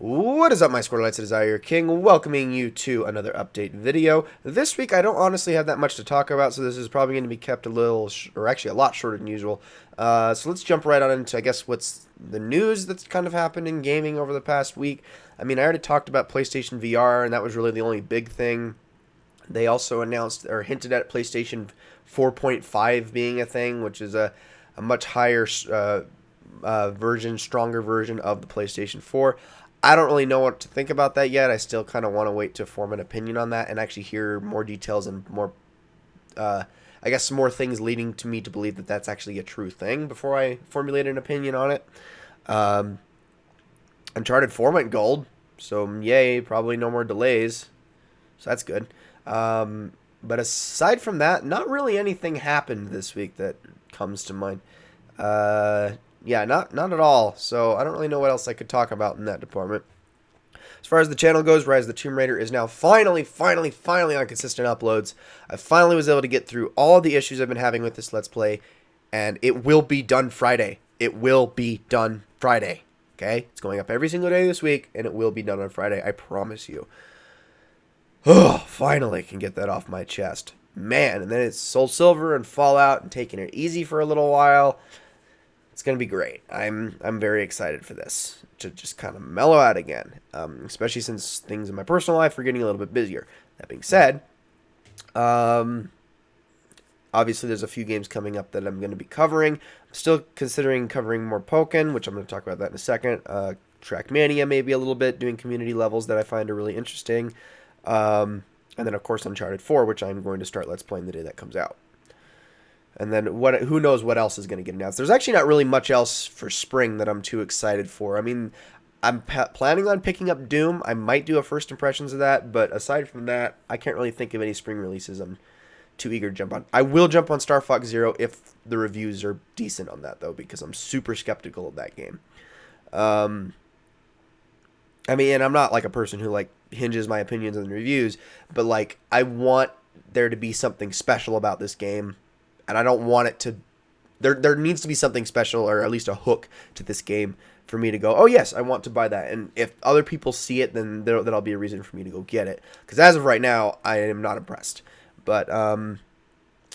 What is up, my Squirrelites? It is I, your king, welcoming you to another update video. This week, I don't honestly have that much to talk about, so this is probably going to be kept a little, or actually a lot shorter than usual. So let's jump right on into, I guess, what's the news that's kind of happened in gaming over the past week. I mean, I already talked about PlayStation VR, and that was really the only big thing. They also announced or hinted at PlayStation 4.5 being a thing, which is a much higher version, stronger version of the PlayStation 4. I don't really know what to think about that yet. I still kind of want to wait to form an opinion on that and actually hear more details and more, I guess, some more things leading to me to believe that that's actually a true thing before I formulate an opinion on it. Um, Uncharted 4 went gold, so yay, probably no more delays. So that's good. But aside from that, not really anything happened this week that comes to mind. Uh, yeah, not at all. So I don't really know what else I could talk about in that department. As far as the channel goes, Rise of the Tomb Raider is now finally on consistent uploads. I finally was able to get through all the issues I've been having with this Let's Play, and it will be done Friday. It will be done Friday. Okay? It's going up every single day this week, and it will be done on Friday. I promise you. Oh, finally can get that off my chest. Man, and then it's Soul Silver and Fallout and taking it easy for a little while. It's gonna be great. I'm very excited for this to just kind of mellow out again, especially since things in my personal life are getting a little bit busier. That being said, um, obviously there's a few games coming up that I'm going to be covering. I'm still considering covering more Pokken, which I'm going to talk about that in a second. Trackmania maybe a little bit, doing community levels that I find are really interesting. And then of course Uncharted 4, which I'm going to start Let's Playing the day that comes out. And then who knows what else is going to get announced. There's actually not really much else for spring that I'm too excited for. I mean, I'm planning on picking up Doom. I might do a first impressions of that, but aside from that, I can't really think of any spring releases I'm too eager to jump on. I will jump on Star Fox Zero if the reviews are decent on that, though, because I'm super skeptical of that game. Um, I mean, and I'm not like a person who like hinges my opinions on the reviews, but like I want there to be something special about this game, and I don't want it to. There needs to be something special, or at least a hook to this game for me to go, oh yes, I want to buy that. And if other people see it, then that'll be a reason for me to go get it. Because as of right now, I am not impressed. But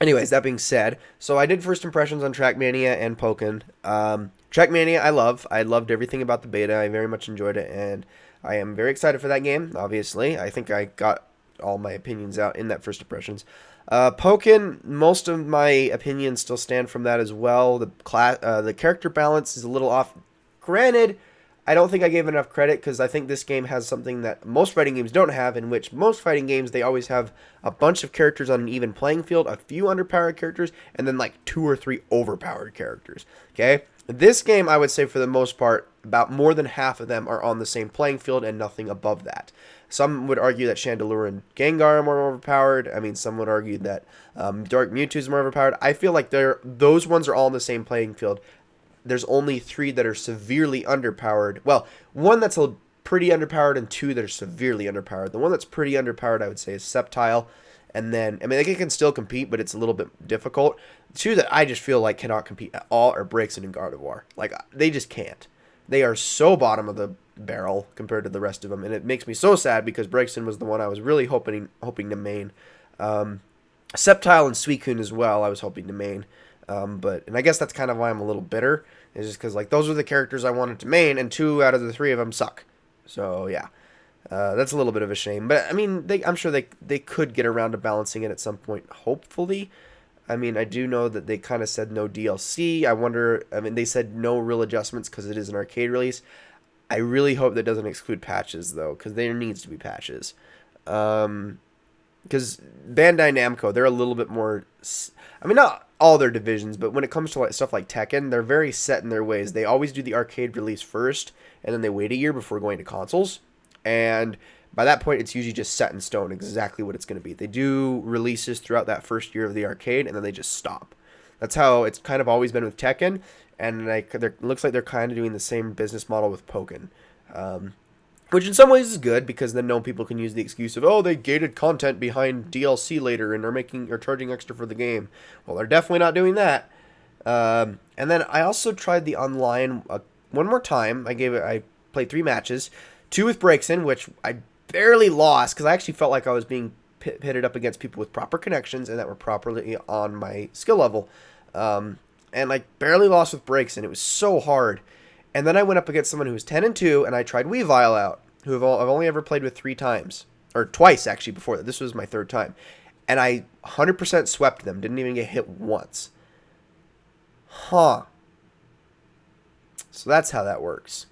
anyways, that being said, so I did first impressions on Trackmania and Pokken. Trackmania, I love. I loved everything about the beta. I very much enjoyed it, and I am very excited for that game. Obviously, I think I got all my opinions out in that first impressions. Pokken, most of my opinions still stand from that as well. The character balance is a little off. Granted, I don't think I gave enough credit because I think this game has something that most fighting games don't have, in which most fighting games, they always have a bunch of characters on an even playing field, a few underpowered characters, and then like 2 or 3 overpowered characters. Okay? This game, I would say for the most part, about more than half of them are on the same playing field and nothing above that. Some would argue that Chandelure and Gengar are more overpowered. I mean, some would argue that Dark Mewtwo is more overpowered. I feel like those ones are all on the same playing field. There's only 3 that are severely underpowered. Well, one that's pretty underpowered and 2 that are severely underpowered. The one that's pretty underpowered, I would say, is Sceptile. And then, I mean, they can still compete, but it's a little bit difficult. 2 that I just feel like cannot compete at all are Braixen and Gardevoir. Like, they just can't. They are so bottom of the barrel compared to the rest of them, and it makes me so sad because Braixen was the one I was really hoping to main. Sceptile and Suicune as well, I was hoping to main. And I guess that's kind of why I'm a little bitter, is just because like those are the characters I wanted to main, and 2 out of the 3 of them suck. So yeah, that's a little bit of a shame. But I mean, I'm sure they could get around to balancing it at some point, hopefully. I mean, I do know that they kind of said no DLC. I wonder. I mean, they said no real adjustments because it is an arcade release. I really hope that doesn't exclude patches though, because there needs to be patches. Because Bandai Namco, they're a little bit more. I mean, not all their divisions, but when it comes to like stuff like Tekken, they're very set in their ways. They always do the arcade release first, and then they wait a year before going to consoles. And by that point, it's usually just set in stone exactly what it's going to be. They do releases throughout that first year of the arcade, and then they just stop. That's how it's kind of always been with Tekken, and it looks like they're kind of doing the same business model with Pokken. Which in some ways is good because then no people can use the excuse of, oh, they gated content behind DLC later and are charging extra for the game. Well, they're definitely not doing that. And then I also tried the online one more time. I played 3 matches. 2 with breaks in, which I barely lost because I actually felt like I was being pitted up against people with proper connections and that were properly on my skill level. And like barely lost with breaks in. It was so hard. And then I went up against someone who was 10-2, and I tried Weavile out, who I've only ever played with 3 times. Or twice, actually, before that. This was my 3rd time. And I 100% swept them. Didn't even get hit once. Huh. So that's how that works.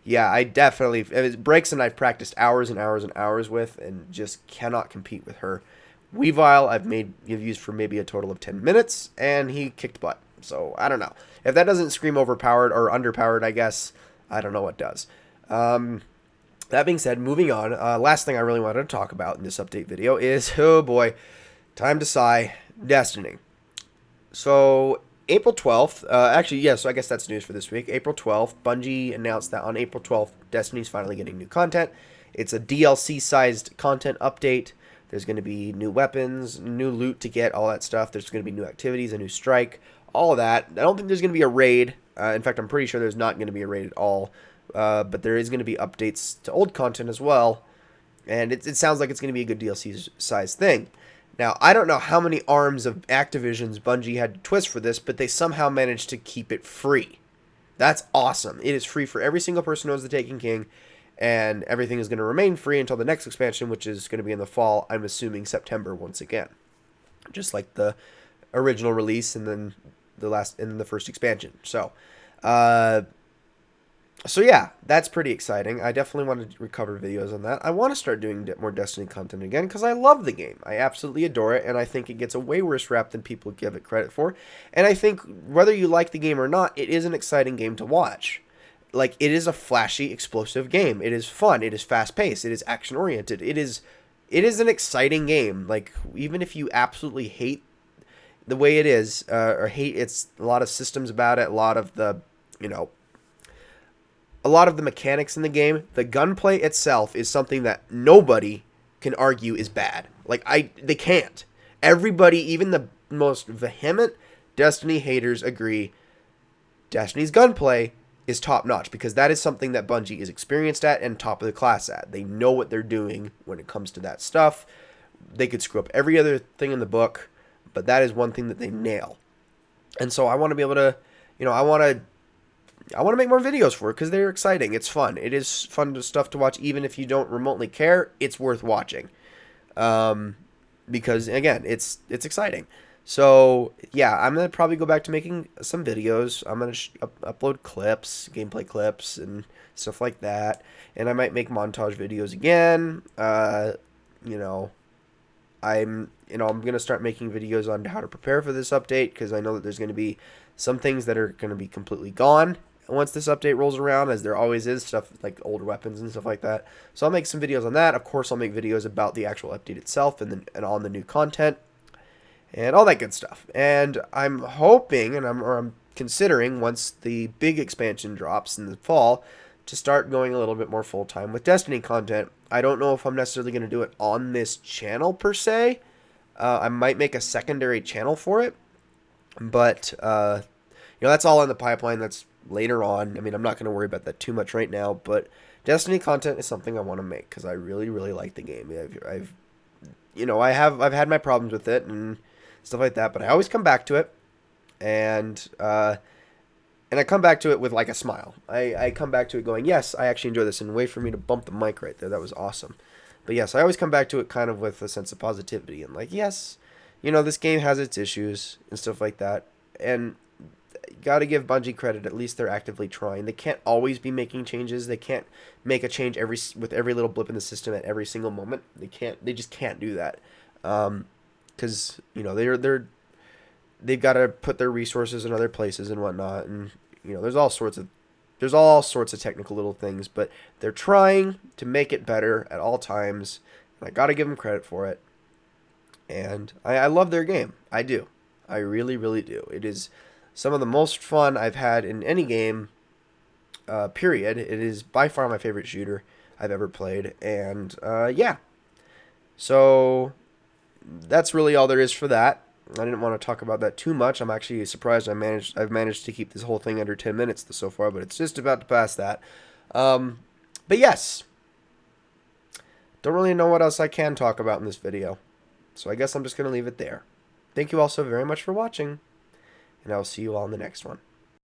Yeah, I definitely... Braixen I've practiced hours and hours and hours with, and just cannot compete with her. Weavile I've used for maybe a total of 10 minutes, and he kicked butt. So, I don't know. If that doesn't scream overpowered or underpowered, I guess, I don't know what does. That being said, moving on, last thing I really wanted to talk about in this update video is, oh boy, time to sigh, Destiny. So, April 12th, actually, yeah, so I guess that's news for this week. April 12th, Bungie announced that on April 12th, Destiny's finally getting new content. It's a DLC-sized content update. There's going to be new weapons, new loot to get, all that stuff. There's going to be new activities, a new strike, all of that. I don't think there's going to be a raid. In fact, I'm pretty sure there's not going to be a raid at all. But there is going to be updates to old content as well. And it sounds like it's going to be a good DLC-sized thing. Now, I don't know how many arms of Activision's Bungie had to twist for this, but they somehow managed to keep it free. That's awesome. It is free for every single person who owns the Taken King. And everything is going to remain free until the next expansion, which is going to be in the fall. I'm assuming September once again, just like the original release and then the first expansion. So yeah, that's pretty exciting. I definitely want to recover videos on that. I want to start doing more Destiny content again because I love the game. I absolutely adore it, and I think it gets a way worse rap than people give it credit for. And I think whether you like the game or not, it is an exciting game to watch. Like, it is a flashy, explosive game. It is fun. It is fast-paced. It is action-oriented. It is an exciting game. Like, even if you absolutely hate the way it is, or hate it's a lot of systems about it, a lot of the mechanics in the game, the gunplay itself is something that nobody can argue is bad. Like, they can't. Everybody, even the most vehement Destiny haters, agree Destiny's gunplay is top-notch, because that is something that Bungie is experienced at and top of the class at. They know what they're doing when it comes to that stuff. They could screw up every other thing in the book, but that is one thing that they nail. And so I want to be able to, I want to make more videos for it because they're exciting. It's fun. It is fun stuff to watch, even if you don't remotely care. It's worth watching, because again, it's exciting. So, yeah, I'm going to probably go back to making some videos. I'm going to upload clips, gameplay clips, and stuff like that. And I might make montage videos again. I'm going to start making videos on how to prepare for this update, because I know that there's going to be some things that are going to be completely gone once this update rolls around, as there always is, stuff like older weapons and stuff like that. So I'll make some videos on that. Of course, I'll make videos about the actual update itself and on the new content. And all that good stuff. And I'm hoping, and I'm considering, once the big expansion drops in the fall, to start going a little bit more full-time with Destiny content. I don't know if I'm necessarily going to do it on this channel, per se. I might make a secondary channel for it. But, that's all in the pipeline. That's later on. I mean, I'm not going to worry about that too much right now. But Destiny content is something I want to make, because I really, really like the game. I've had my problems with it and stuff like that, but I always come back to it, and I come back to it with like a smile. I come back to it going, yes, I actually enjoy this, and wait for me to bump the mic right there. That was awesome. But yes, I always come back to it kind of with a sense of positivity and like, yes, this game has its issues and stuff like that, and got to give Bungie credit. At least they're actively trying. They can't always be making changes. They can't make a change with every little blip in the system at every single moment. They just can't do that. Because they've got to put their resources in other places and whatnot, and there's all sorts of technical little things, but they're trying to make it better at all times, and I got to give them credit for it. And I love their game. I do. I really, really do. It is some of the most fun I've had in any game. Period. It is by far my favorite shooter I've ever played, and yeah. So that's really all there is for that. I didn't want to talk about that too much. I'm actually surprised I've managed to keep this whole thing under 10 minutes so far, but it's just about to pass that. But yes, don't really know what else I can talk about in this video. So I guess I'm just going to leave it there. Thank you all so very much for watching, and I will see you all in the next one.